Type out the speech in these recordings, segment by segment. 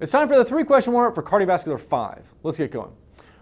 It's time for the 3-question warm-up for Cardiovascular 5. Let's get going.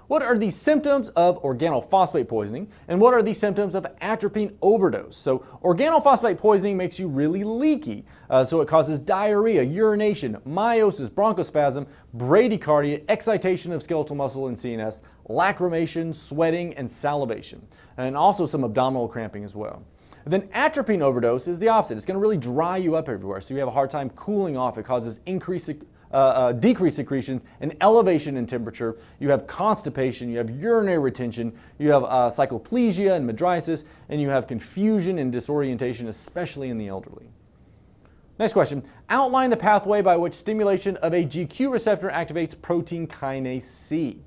What are the symptoms of organophosphate poisoning, and what are the symptoms of atropine overdose? So organophosphate poisoning makes you really leaky, so it causes diarrhea, urination, meiosis, bronchospasm, bradycardia, excitation of skeletal muscle and CNS, lacrimation, sweating, and salivation, and also some abdominal cramping as well. Then atropine overdose is the opposite. It's going to really dry you up everywhere, so you have a hard time cooling off. It causes decreased secretions and elevation in temperature. You have constipation, you have urinary retention, you have cycloplegia and mydriasis, and you have confusion and disorientation, especially in the elderly. Next question. Outline the pathway by which stimulation of a GQ receptor activates protein kinase C.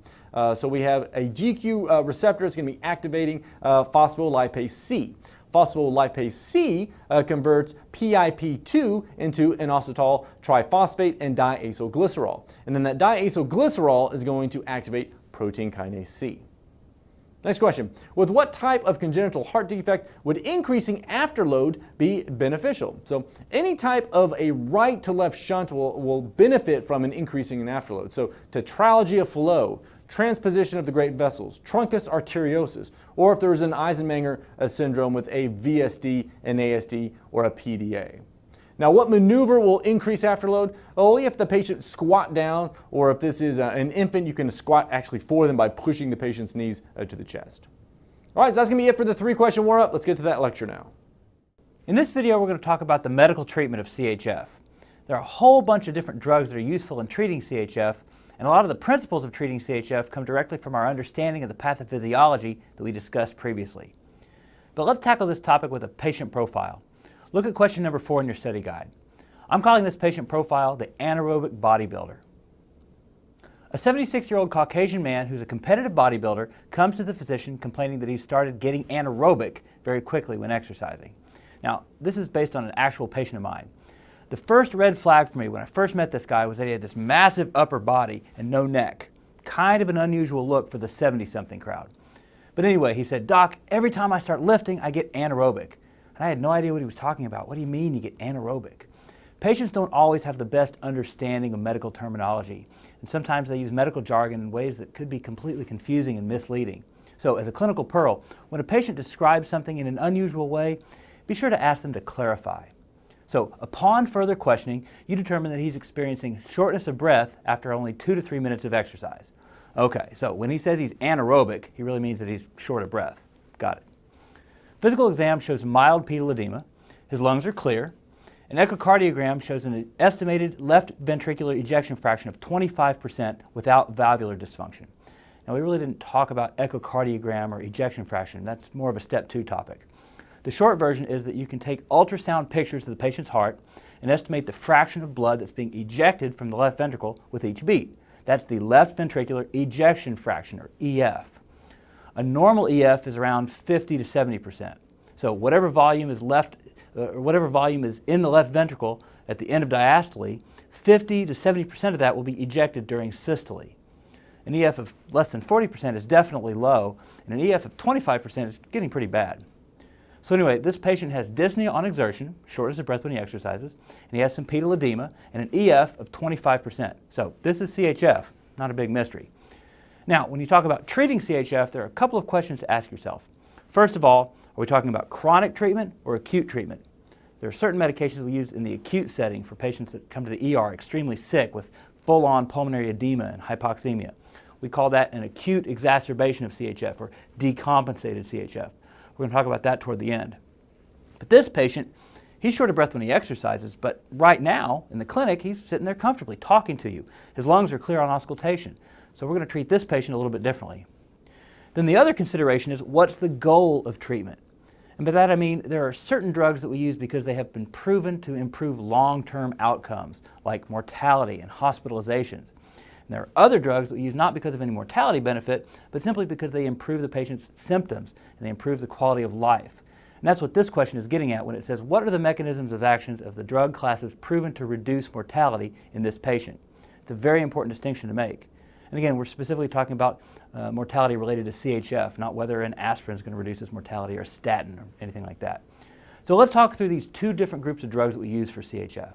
So we have a GQ receptor that's going to be activating phospholipase C. Phospholipase C converts PIP2 into inositol triphosphate and diacylglycerol. And then that diacylglycerol is going to activate protein kinase C. Next question. With what type of congenital heart defect would increasing afterload be beneficial? So any type of a right to left shunt will benefit from an increasing in afterload. So tetralogy of Fallot, transposition of the great vessels, truncus arteriosus, or if there's an Eisenmenger syndrome with a VSD, an ASD, or a PDA. Now, what maneuver will increase afterload? Only if the patient squat down, or if this is an infant, you can squat actually for them by pushing the patient's knees to the chest. All right, so that's going to be it for the 3-question warm-up. Let's get to that lecture now. In this video, we're going to talk about the medical treatment of CHF. There are a whole bunch of different drugs that are useful in treating CHF, and a lot of the principles of treating CHF come directly from our understanding of the pathophysiology that we discussed previously. But let's tackle this topic with a patient profile. Look at question number 4 in your study guide. I'm calling this patient profile the anaerobic bodybuilder. A 76-year-old Caucasian man who's a competitive bodybuilder comes to the physician complaining that he started getting anaerobic very quickly when exercising. Now, this is based on an actual patient of mine. The first red flag for me when I first met this guy was that he had this massive upper body and no neck. Kind of an unusual look for the 70-something crowd. But anyway, he said, "Doc, every time I start lifting, I get anaerobic." And I had no idea what he was talking about. What do you mean you get anaerobic? Patients don't always have the best understanding of medical terminology, and sometimes they use medical jargon in ways that could be completely confusing and misleading. So as a clinical pearl, when a patient describes something in an unusual way, be sure to ask them to clarify. So upon further questioning, you determine that he's experiencing shortness of breath after only 2 to 3 minutes of exercise. Okay, so when he says he's anaerobic, he really means that he's short of breath. Got it. Physical exam shows mild pedal edema. His lungs are clear. An echocardiogram shows an estimated left ventricular ejection fraction of 25% without valvular dysfunction. Now, we really didn't talk about echocardiogram or ejection fraction. That's more of a step 2 topic. The short version is that you can take ultrasound pictures of the patient's heart and estimate the fraction of blood that's being ejected from the left ventricle with each beat. That's the left ventricular ejection fraction, or EF. A normal EF is around 50 to 70%. So whatever volume is in the left ventricle at the end of diastole, 50 to 70% of that will be ejected during systole. An EF of less than 40% is definitely low, and an EF of 25% is getting pretty bad. So anyway, this patient has dyspnea on exertion, shortness of breath when he exercises, and he has some pedal edema and an EF of 25%. So this is CHF, not a big mystery. Now, when you talk about treating CHF, there are a couple of questions to ask yourself. First of all, are we talking about chronic treatment or acute treatment? There are certain medications we use in the acute setting for patients that come to the ER extremely sick with full-on pulmonary edema and hypoxemia. We call that an acute exacerbation of CHF, or decompensated CHF. We're going to talk about that toward the end. But this patient, he's short of breath when he exercises, but right now in the clinic, he's sitting there comfortably talking to you. His lungs are clear on auscultation. So we're going to treat this patient a little bit differently. Then the other consideration is, what's the goal of treatment? And by that I mean there are certain drugs that we use because they have been proven to improve long-term outcomes, like mortality and hospitalizations. And there are other drugs that we use not because of any mortality benefit, but simply because they improve the patient's symptoms and they improve the quality of life. And that's what this question is getting at when it says, what are the mechanisms of actions of the drug classes proven to reduce mortality in this patient? It's a very important distinction to make. And again, we're specifically talking about mortality related to CHF, not whether an aspirin is going to reduce this mortality or a statin or anything like that. So let's talk through these 2 different groups of drugs that we use for CHF.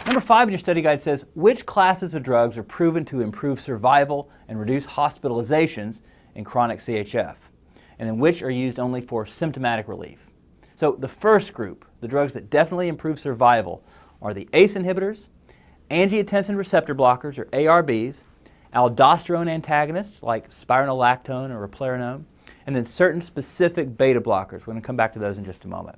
Number 5 in your study guide says, which classes of drugs are proven to improve survival and reduce hospitalizations in chronic CHF? And then which are used only for symptomatic relief? So the first group, the drugs that definitely improve survival, are the ACE inhibitors, angiotensin receptor blockers, or ARBs, aldosterone antagonists like spironolactone or eplerenone, and then certain specific beta blockers. We're going to come back to those in just a moment.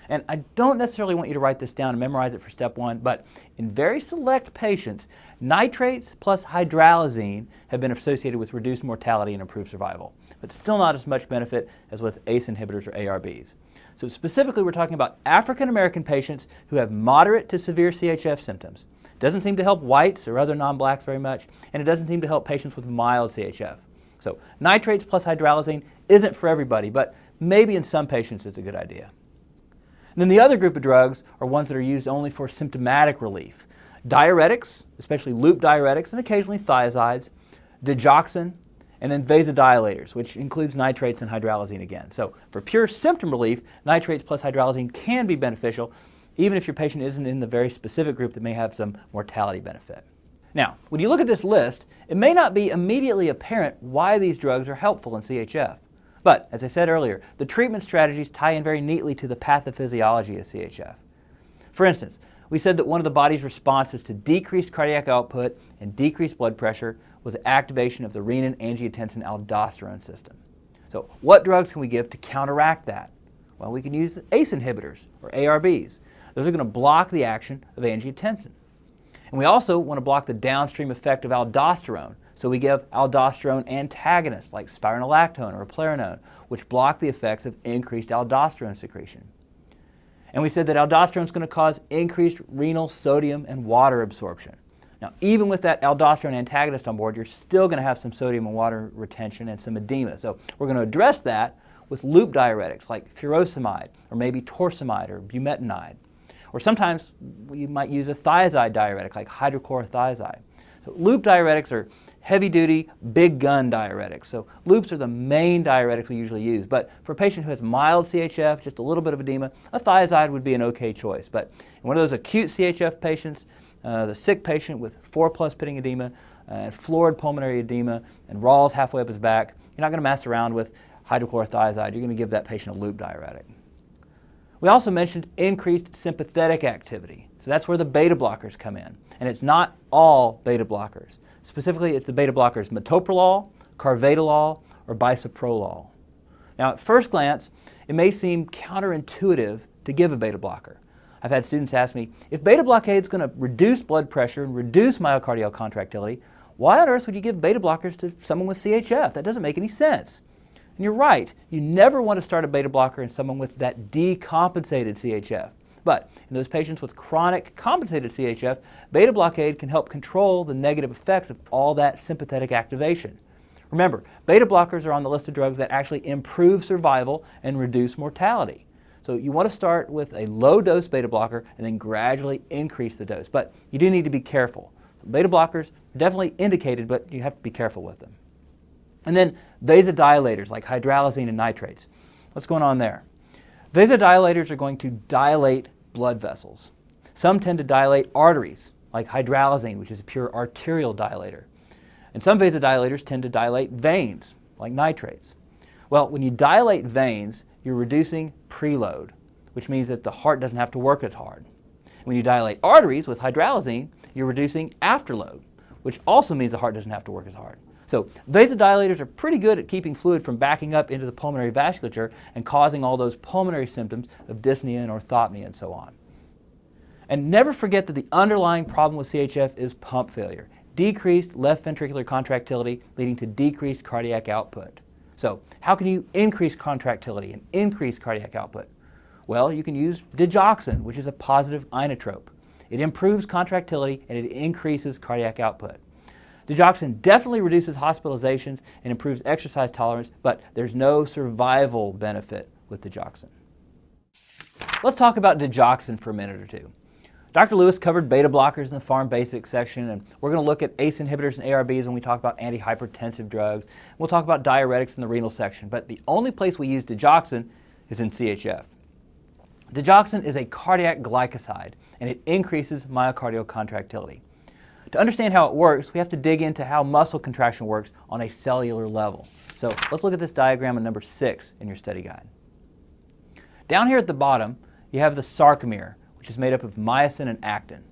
And I don't necessarily want you to write this down and memorize it for step 1, but in very select patients, nitrates plus hydralazine have been associated with reduced mortality and improved survival, but still not as much benefit as with ACE inhibitors or ARBs. So specifically, we're talking about African American patients who have moderate to severe CHF symptoms. Doesn't seem to help whites or other non-blacks very much, and it doesn't seem to help patients with mild CHF. So nitrates plus hydralazine isn't for everybody, but maybe in some patients it's a good idea. And then the other group of drugs are ones that are used only for symptomatic relief. Diuretics, especially loop diuretics and occasionally thiazides, digoxin, and then vasodilators, which includes nitrates and hydralazine again. So for pure symptom relief, nitrates plus hydralazine can be beneficial, even if your patient isn't in the very specific group that may have some mortality benefit. Now, when you look at this list, it may not be immediately apparent why these drugs are helpful in CHF. But, as I said earlier, the treatment strategies tie in very neatly to the pathophysiology of CHF. For instance, we said that one of the body's responses to decreased cardiac output and decreased blood pressure was activation of the renin-angiotensin-aldosterone system. So what drugs can we give to counteract that? Well, we can use ACE inhibitors, or ARBs. Those are going to block the action of angiotensin. And we also want to block the downstream effect of aldosterone. So we give aldosterone antagonists like spironolactone or eplerenone, which block the effects of increased aldosterone secretion. And we said that aldosterone is going to cause increased renal sodium and water absorption. Now, even with that aldosterone antagonist on board, you're still going to have some sodium and water retention and some edema. So we're going to address that with loop diuretics like furosemide or maybe torsemide or bumetanide. Or sometimes we might use a thiazide diuretic like hydrochlorothiazide. So loop diuretics are heavy-duty, big-gun diuretics. So loops are the main diuretics we usually use. But for a patient who has mild CHF, just a little bit of edema, a thiazide would be an okay choice. But in one of those acute CHF patients, the sick patient with 4+ pitting edema, and florid pulmonary edema, and Rawls halfway up his back, you're not going to mess around with hydrochlorothiazide. You're going to give that patient a loop diuretic. We also mentioned increased sympathetic activity. So that's where the beta blockers come in. And it's not all beta blockers. Specifically, it's the beta blockers metoprolol, carvedilol, or bisoprolol. Now, at first glance, it may seem counterintuitive to give a beta blocker. I've had students ask me, if beta blockade is going to reduce blood pressure and reduce myocardial contractility, why on earth would you give beta blockers to someone with CHF? That doesn't make any sense. And you're right, you never want to start a beta blocker in someone with that decompensated CHF. But in those patients with chronic compensated CHF, beta blockade can help control the negative effects of all that sympathetic activation. Remember, beta blockers are on the list of drugs that actually improve survival and reduce mortality. So you want to start with a low-dose beta blocker and then gradually increase the dose. But you do need to be careful. Beta blockers are definitely indicated, but you have to be careful with them. And then vasodilators like hydralazine and nitrates. What's going on there? Vasodilators are going to dilate blood vessels. Some tend to dilate arteries, like hydralazine, which is a pure arterial dilator. And some vasodilators tend to dilate veins, like nitrates. Well, when you dilate veins, you're reducing preload, which means that the heart doesn't have to work as hard. When you dilate arteries with hydralazine, you're reducing afterload, which also means the heart doesn't have to work as hard. So vasodilators are pretty good at keeping fluid from backing up into the pulmonary vasculature and causing all those pulmonary symptoms of dyspnea and orthopnea and so on. And never forget that the underlying problem with CHF is pump failure, decreased left ventricular contractility leading to decreased cardiac output. So how can you increase contractility and increase cardiac output? Well, you can use digoxin, which is a positive inotrope. It improves contractility and it increases cardiac output. Digoxin definitely reduces hospitalizations and improves exercise tolerance, but there's no survival benefit with digoxin. Let's talk about digoxin for a minute or two. Dr. Lewis covered beta blockers in the Pharm Basics section, and we're going to look at ACE inhibitors and ARBs when we talk about antihypertensive drugs. We'll talk about diuretics in the renal section, but the only place we use digoxin is in CHF. Digoxin is a cardiac glycoside, and it increases myocardial contractility. To understand how it works, we have to dig into how muscle contraction works on a cellular level. So let's look at this diagram on number 6 in your study guide. Down here at the bottom, you have the sarcomere, which is made up of myosin and actin.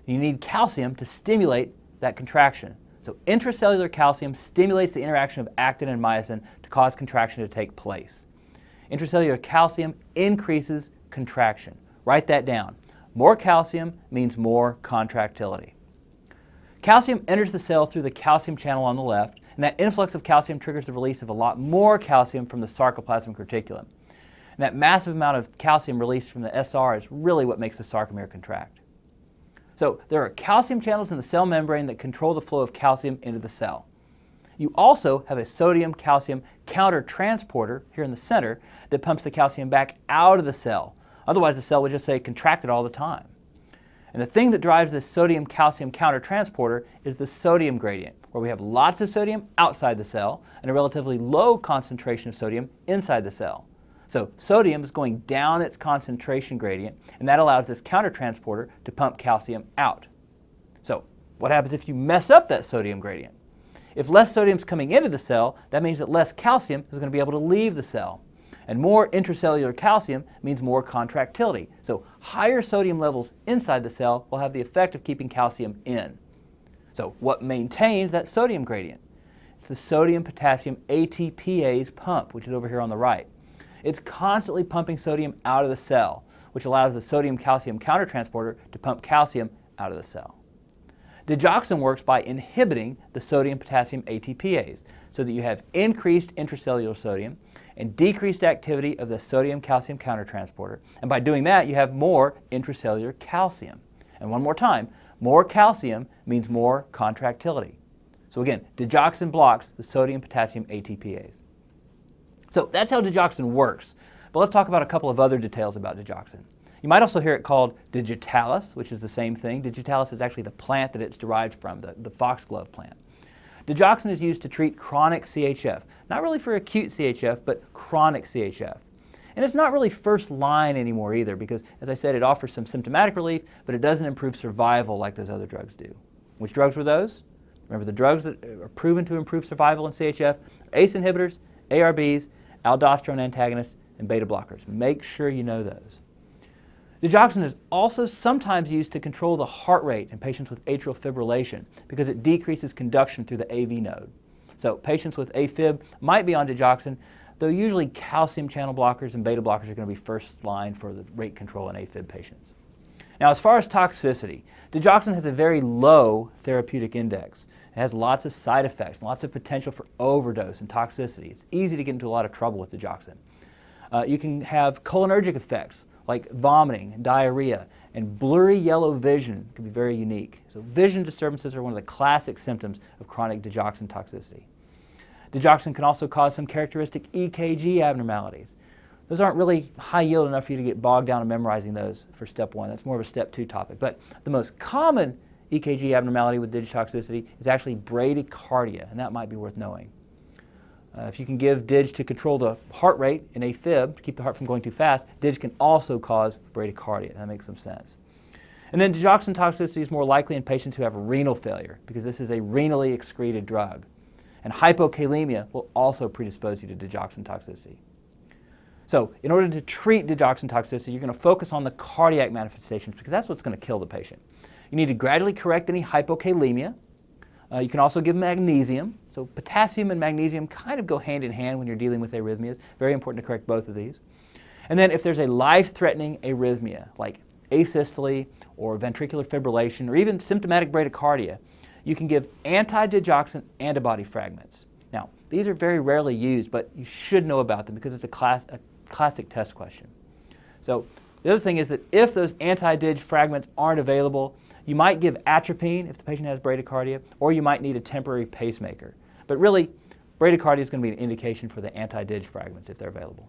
You need calcium to stimulate that contraction. So intracellular calcium stimulates the interaction of actin and myosin to cause contraction to take place. Intracellular calcium increases contraction. Write that down. More calcium means more contractility. Calcium enters the cell through the calcium channel on the left, and that influx of calcium triggers the release of a lot more calcium from the sarcoplasmic reticulum. And that massive amount of calcium released from the SR is really what makes the sarcomere contract. So there are calcium channels in the cell membrane that control the flow of calcium into the cell. You also have a sodium-calcium countertransporter here in the center that pumps the calcium back out of the cell. Otherwise, the cell would just say contracted all the time. And the thing that drives this sodium-calcium countertransporter is the sodium gradient, where we have lots of sodium outside the cell and a relatively low concentration of sodium inside the cell. So sodium is going down its concentration gradient, and that allows this countertransporter to pump calcium out. So what happens if you mess up that sodium gradient? If less sodium is coming into the cell, that means that less calcium is going to be able to leave the cell. And more intracellular calcium means more contractility. So higher sodium levels inside the cell will have the effect of keeping calcium in. So what maintains that sodium gradient? It's the sodium-potassium ATPase pump, which is over here on the right. It's constantly pumping sodium out of the cell, which allows the sodium-calcium countertransporter to pump calcium out of the cell. Digoxin works by inhibiting the sodium-potassium ATPase so that you have increased intracellular sodium and decreased activity of the sodium-calcium countertransporter. And by doing that, you have more intracellular calcium. And one more time, more calcium means more contractility. So again, digoxin blocks the sodium-potassium ATPase. So that's how digoxin works. But let's talk about a couple of other details about digoxin. You might also hear it called digitalis, which is the same thing. Digitalis is actually the plant that it's derived from, the foxglove plant. Digoxin is used to treat chronic CHF, not really for acute CHF, but chronic CHF. And it's not really first line anymore either because, as I said, it offers some symptomatic relief, but it doesn't improve survival like those other drugs do. Which drugs were those? Remember, the drugs that are proven to improve survival in CHF are ACE inhibitors, ARBs, aldosterone antagonists, and beta blockers. Make sure you know those. Digoxin is also sometimes used to control the heart rate in patients with atrial fibrillation because it decreases conduction through the AV node. So patients with AFib might be on digoxin, though usually calcium channel blockers and beta blockers are going to be first line for the rate control in AFib patients. Now, as far as toxicity, digoxin has a very low therapeutic index. It has lots of side effects, lots of potential for overdose and toxicity. It's easy to get into a lot of trouble with digoxin. You can have cholinergic effects like vomiting, diarrhea, and blurry yellow vision can be very unique. So vision disturbances are one of the classic symptoms of chronic digoxin toxicity. Digoxin can also cause some characteristic EKG abnormalities. Those aren't really high yield enough for you to get bogged down in memorizing those for step 1. That's more of a step 2 topic. But the most common EKG abnormality with digitoxicity is actually bradycardia, and that might be worth knowing. If you can give DIG to control the heart rate in AFib, to keep the heart from going too fast, DIG can also cause bradycardia. That makes some sense. And then digoxin toxicity is more likely in patients who have renal failure because this is a renally excreted drug. And hypokalemia will also predispose you to digoxin toxicity. So in order to treat digoxin toxicity, you're going to focus on the cardiac manifestations because that's what's going to kill the patient. You need to gradually correct any hypokalemia. You can also give magnesium. So potassium and magnesium kind of go hand in hand when you're dealing with arrhythmias. Very important to correct both of these. And then if there's a life-threatening arrhythmia like asystole or ventricular fibrillation or even symptomatic bradycardia, you can give anti-digoxin antibody fragments. Now, these are very rarely used, but you should know about them because it's a classic test question. So the other thing is that if those anti-dig fragments aren't available, you might give atropine if the patient has bradycardia, or you might need a temporary pacemaker. But really, bradycardia is going to be an indication for the anti-dig fragments if they're available.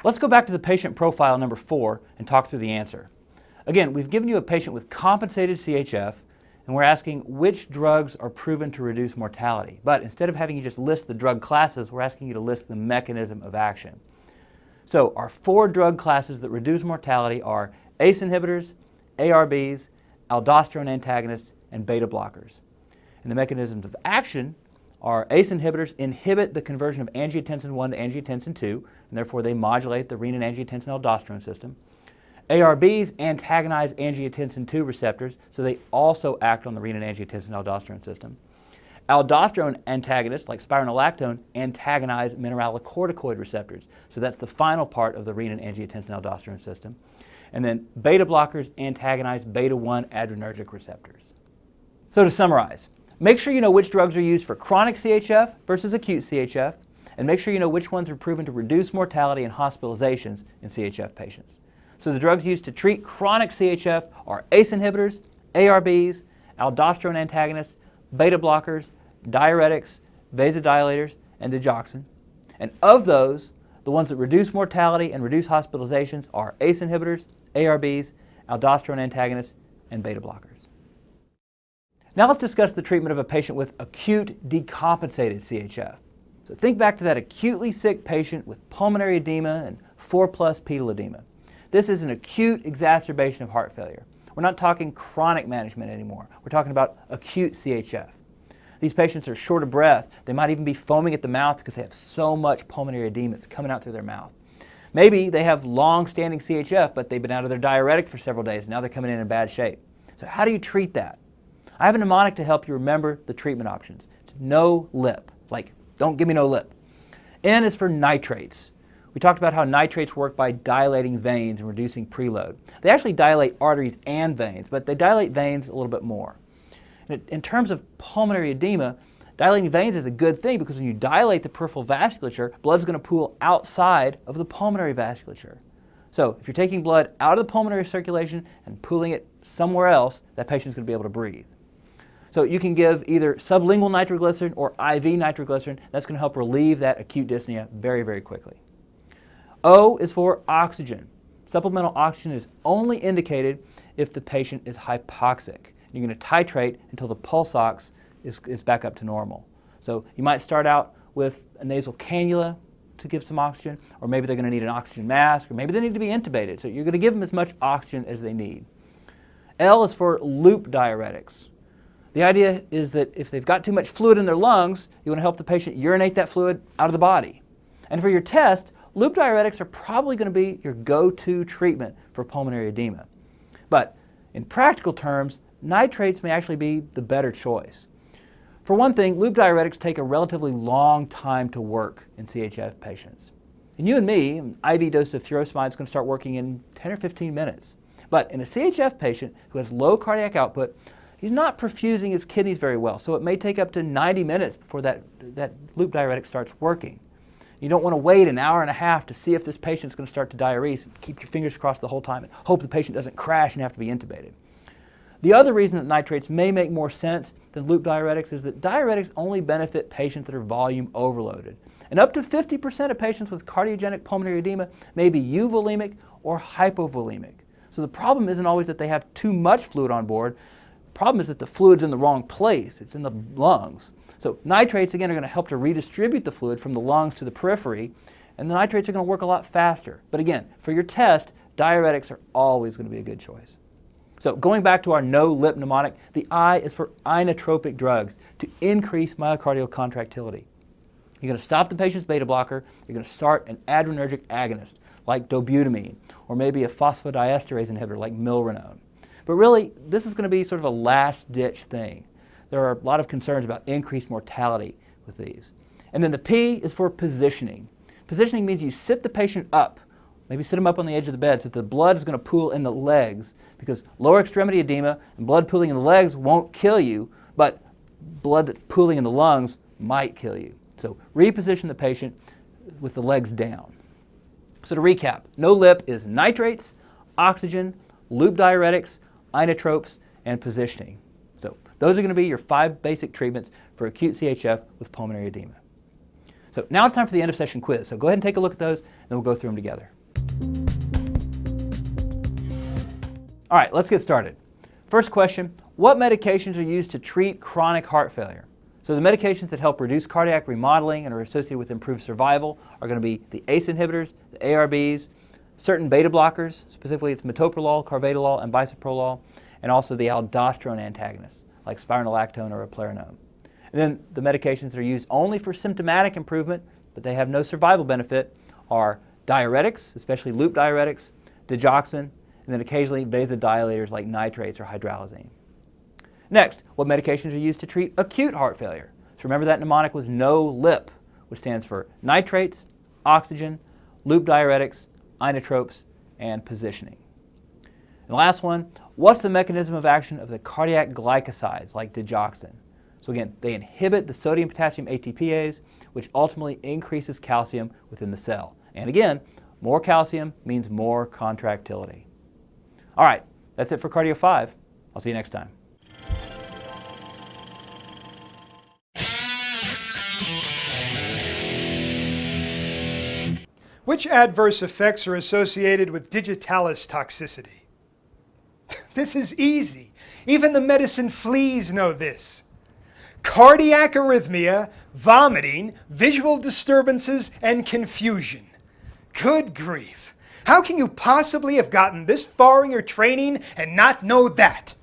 Let's go back to the patient profile number 4 and talk through the answer. Again, we've given you a patient with compensated CHF, and we're asking which drugs are proven to reduce mortality. But instead of having you just list the drug classes, we're asking you to list the mechanism of action. So our 4 drug classes that reduce mortality are ACE inhibitors, ARBs, aldosterone antagonists, and beta blockers. And the mechanisms of action are ACE inhibitors inhibit the conversion of angiotensin 1 to angiotensin 2, and therefore they modulate the renin-angiotensin-aldosterone system. ARBs antagonize angiotensin 2 receptors, so they also act on the renin-angiotensin-aldosterone system. Aldosterone antagonists, like spironolactone, antagonize mineralocorticoid receptors, so that's the final part of the renin-angiotensin-aldosterone system. And then beta blockers antagonize beta-1 adrenergic receptors. So to summarize, make sure you know which drugs are used for chronic CHF versus acute CHF, and make sure you know which ones are proven to reduce mortality and hospitalizations in CHF patients. So the drugs used to treat chronic CHF are ACE inhibitors, ARBs, aldosterone antagonists, beta blockers, diuretics, vasodilators, and digoxin. And of those, the ones that reduce mortality and reduce hospitalizations are ACE inhibitors, ARBs, aldosterone antagonists, and beta blockers. Now let's discuss the treatment of a patient with acute decompensated CHF. So think back to that acutely sick patient with pulmonary edema and 4+ pedal edema. This is an acute exacerbation of heart failure. We're not talking chronic management anymore. We're talking about acute CHF. These patients are short of breath. They might even be foaming at the mouth because they have so much pulmonary edema that's coming out through their mouth. Maybe they have long-standing CHF, but they've been out of their diuretic for several days, and now they're coming in bad shape. So how do you treat that? I have a mnemonic to help you remember the treatment options. It's no lip, like don't give me no lip. N is for nitrates. We talked about how nitrates work by dilating veins and reducing preload. They actually dilate arteries and veins, but they dilate veins a little bit more. And in terms of pulmonary edema, dilating veins is a good thing because when you dilate the peripheral vasculature, blood's going to pool outside of the pulmonary vasculature. So if you're taking blood out of the pulmonary circulation and pooling it somewhere else, that patient's going to be able to breathe. So you can give either sublingual nitroglycerin or IV nitroglycerin. That's going to help relieve that acute dyspnea very, very quickly. O is for oxygen. Supplemental oxygen is only indicated if the patient is hypoxic. You're going to titrate until the pulse ox is back up to normal. So you might start out with a nasal cannula to give some oxygen, or maybe they're going to need an oxygen mask, or maybe they need to be intubated. So you're going to give them as much oxygen as they need. L is for loop diuretics. The idea is that if they've got too much fluid in their lungs, you want to help the patient urinate that fluid out of the body. And for your test, loop diuretics are probably going to be your go-to treatment for pulmonary edema. But in practical terms, nitrates may actually be the better choice. For one thing, loop diuretics take a relatively long time to work in CHF patients. In you and me, an IV dose of furosemide is going to start working in 10 or 15 minutes. But in a CHF patient who has low cardiac output, he's not perfusing his kidneys very well, so it may take up to 90 minutes before that loop diuretic starts working. You don't want to wait an hour and a half to see if this patient's going to start to diurese. Keep your fingers crossed the whole time and hope the patient doesn't crash and have to be intubated. The other reason that nitrates may make more sense than loop diuretics is that diuretics only benefit patients that are volume overloaded. And up to 50% of patients with cardiogenic pulmonary edema may be euvolemic or hypovolemic. So the problem isn't always that they have too much fluid on board. The problem is that the fluid's in the wrong place. It's in the lungs. So nitrates, again, are going to help to redistribute the fluid from the lungs to the periphery, and the nitrates are going to work a lot faster. But again, for your test, diuretics are always going to be a good choice. So going back to our no-lip mnemonic, the I is for inotropic drugs to increase myocardial contractility. You're going to stop the patient's beta blocker. You're going to start an adrenergic agonist like dobutamine, or maybe a phosphodiesterase inhibitor like milrinone. But really, this is going to be sort of a last-ditch thing. There are a lot of concerns about increased mortality with these. And then the P is for positioning. Positioning means you sit the patient up, maybe sit them up on the edge of the bed so that the blood is going to pool in the legs, because lower extremity edema and blood pooling in the legs won't kill you, but blood that's pooling in the lungs might kill you. So reposition the patient with the legs down. So to recap, no lip is nitrates, oxygen, loop diuretics, inotropes, and positioning. So those are going to be your 5 basic treatments for acute CHF with pulmonary edema. So now it's time for the end of session quiz. So go ahead and take a look at those, and then we'll go through them together. All right, let's get started. First question, what medications are used to treat chronic heart failure? So the medications that help reduce cardiac remodeling and are associated with improved survival are going to be the ACE inhibitors, the ARBs, certain beta blockers, specifically it's metoprolol, carvedilol, and bisoprolol, and also the aldosterone antagonists like spironolactone or eplerenone. And then the medications that are used only for symptomatic improvement, but they have no survival benefit, are diuretics, especially loop diuretics, digoxin, and then occasionally vasodilators like nitrates or hydralazine. Next, what medications are used to treat acute heart failure? So remember that mnemonic was no-lip, which stands for nitrates, oxygen, loop diuretics, inotropes, and positioning. And the last one, what's the mechanism of action of the cardiac glycosides like digoxin? So again, they inhibit the sodium-potassium ATPase, which ultimately increases calcium within the cell. And again, more calcium means more contractility. All right, that's it for Cardio 5. I'll see you next time. Which adverse effects are associated with digitalis toxicity? This is easy. Even the medicine fleas know this. Cardiac arrhythmia, vomiting, visual disturbances, and confusion. Good grief. How can you possibly have gotten this far in your training and not know that?